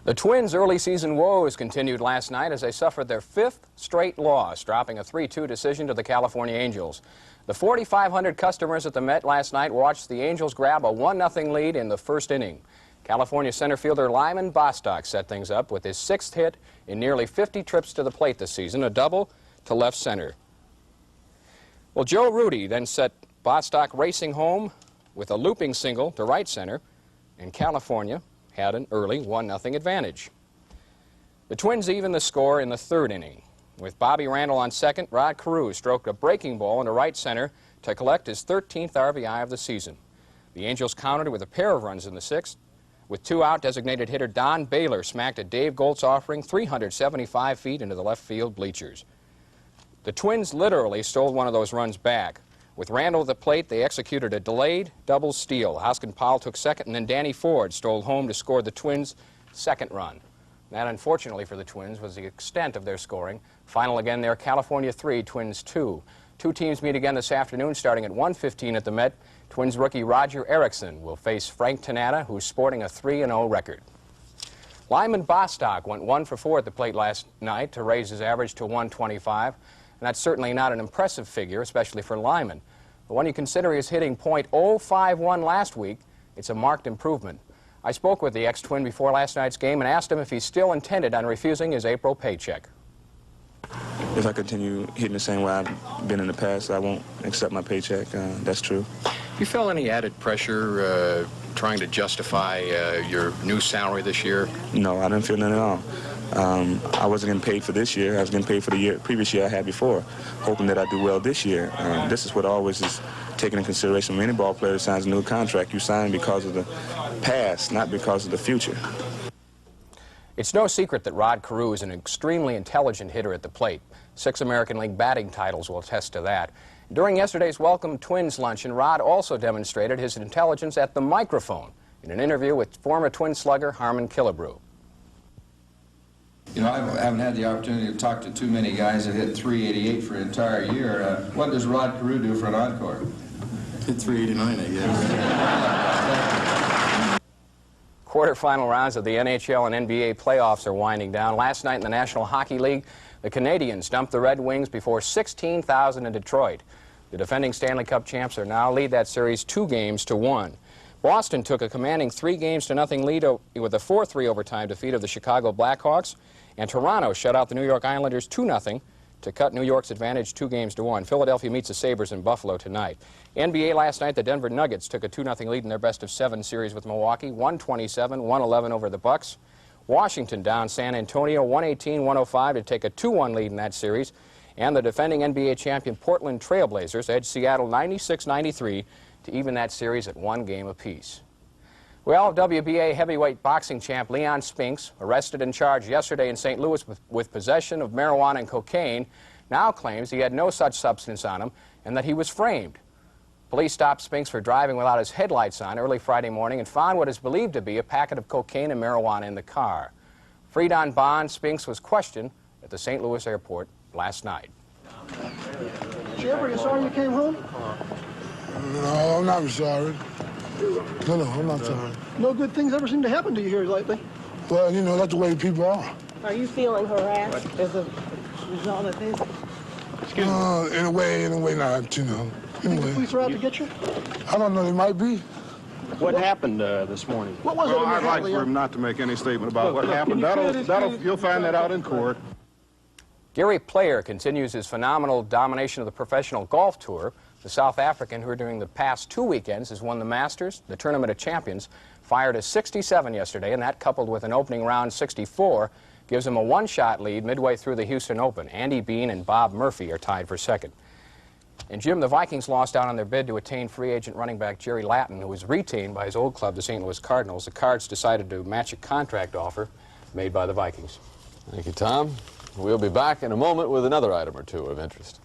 The Twins' early season woes continued last night as they suffered their fifth straight loss, dropping a 3-2 decision to the California Angels. The 4,500 customers at the Met last night watched the Angels grab a 1-0 lead in the first inning. California center fielder Lyman Bostock set things up with his sixth hit in nearly 50 trips to the plate this season, a double to left center. Well, Joe Rudi then set Bostock racing home with a looping single to right center, and California had an early 1-0 advantage. The Twins evened the score in the third inning. With Bobby Randall on second, Rod Carew stroked a breaking ball into right center to collect his 13th RBI of the season. The Angels countered with a pair of runs in the sixth. With two out, designated hitter Don Baylor smacked a Dave Goltz offering 375 feet into the left field bleachers. The Twins literally stole one of those runs back. With Randall at the plate, they executed a delayed double steal. Hoskin Powell took second, and then Danny Ford stole home to score the Twins' second run. That, unfortunately for the Twins, was the extent of their scoring. Final again there, California 3, Twins 2. Two teams meet again this afternoon starting at 1:15 at the Met. Twins rookie Roger Erickson will face Frank Tanata, who's sporting a 3-0 record. Lyman Bostock went 1 for 4 at the plate last night to raise his average to 125. And that's certainly not an impressive figure, especially for Lyman. But when you consider he was hitting .051 last week, it's a marked improvement. I spoke with the ex-Twin before last night's game and asked him if he still intended on refusing his April paycheck. If I continue hitting the same way I've been in the past, I won't accept my paycheck. That's true. You felt any added pressure trying to justify your new salary this year? No, I didn't feel none at all. I wasn't getting paid for this year. I was getting paid for the previous year I had before, hoping that I do well this year. This is what always is taken into consideration when any ball player signs a new contract. You sign because of the past, not because of the future. It's no secret that Rod Carew is an extremely intelligent hitter at the plate. 6 American League batting titles will attest to that. During yesterday's Welcome Twins luncheon, Rod also demonstrated his intelligence at the microphone in an interview with former Twin slugger Harmon Killebrew. You know, I haven't had the opportunity to talk to too many guys that hit .388 for an entire year. What does Rod Carew do for an encore? Hit .389, I guess. Quarterfinal rounds of the NHL and NBA playoffs are winding down. Last night in the National Hockey League, the Canadiens dumped the Red Wings before 16,000 in Detroit. The defending Stanley Cup champs are now lead that series 2-1. Boston took a commanding 3-0 lead with a 4-3 overtime defeat of the Chicago Blackhawks, and Toronto shut out the New York Islanders 2-0 to cut New York's advantage 2-1. Philadelphia meets the Sabres in Buffalo tonight. NBA last night, the Denver Nuggets took a 2-0 lead in their best-of-7 series with Milwaukee, 127-111 over the Bucks. Washington down San Antonio 118-105 to take a 2-1 lead in that series. And the defending NBA champion Portland Trail Blazers edged Seattle 96-93 to even that series at 1 game apiece. Well, WBA heavyweight boxing champ Leon Spinks, arrested and charged yesterday in St. Louis with possession of marijuana and cocaine, now claims he had no such substance on him and that he was framed. Police stopped Spinks for driving without his headlights on early Friday morning and found what is believed to be a packet of cocaine and marijuana in the car. Freed on bond, Spinks was questioned at the St. Louis airport last night. Shepard, you sorry you came home? No, I'm not sorry. No, I'm not sorry. No good things ever seem to happen to you here lately. Well, you know, that's the way people are. Are you feeling harassed as a result of this? In a way not, you know. Think the police are out to get you? I don't know, they might be. What happened this morning? What was it? Well, I'd like for him not to make any statement about what happened. You'll find that out in court. Gary Player continues his phenomenal domination of the professional golf tour. The South African, who during the past 2 weekends has won the Masters, the Tournament of Champions, fired a 67 yesterday, and that coupled with an opening round 64 gives him a one-shot lead midway through the Houston Open. Andy Bean and Bob Murphy are tied for second. And Jim, the Vikings lost out on their bid to attain free agent running back Jerry Latin, who was retained by his old club, the St. Louis Cardinals. The Cards decided to match a contract offer made by the Vikings. Thank you, Tom. We'll be back in a moment with another item or two of interest.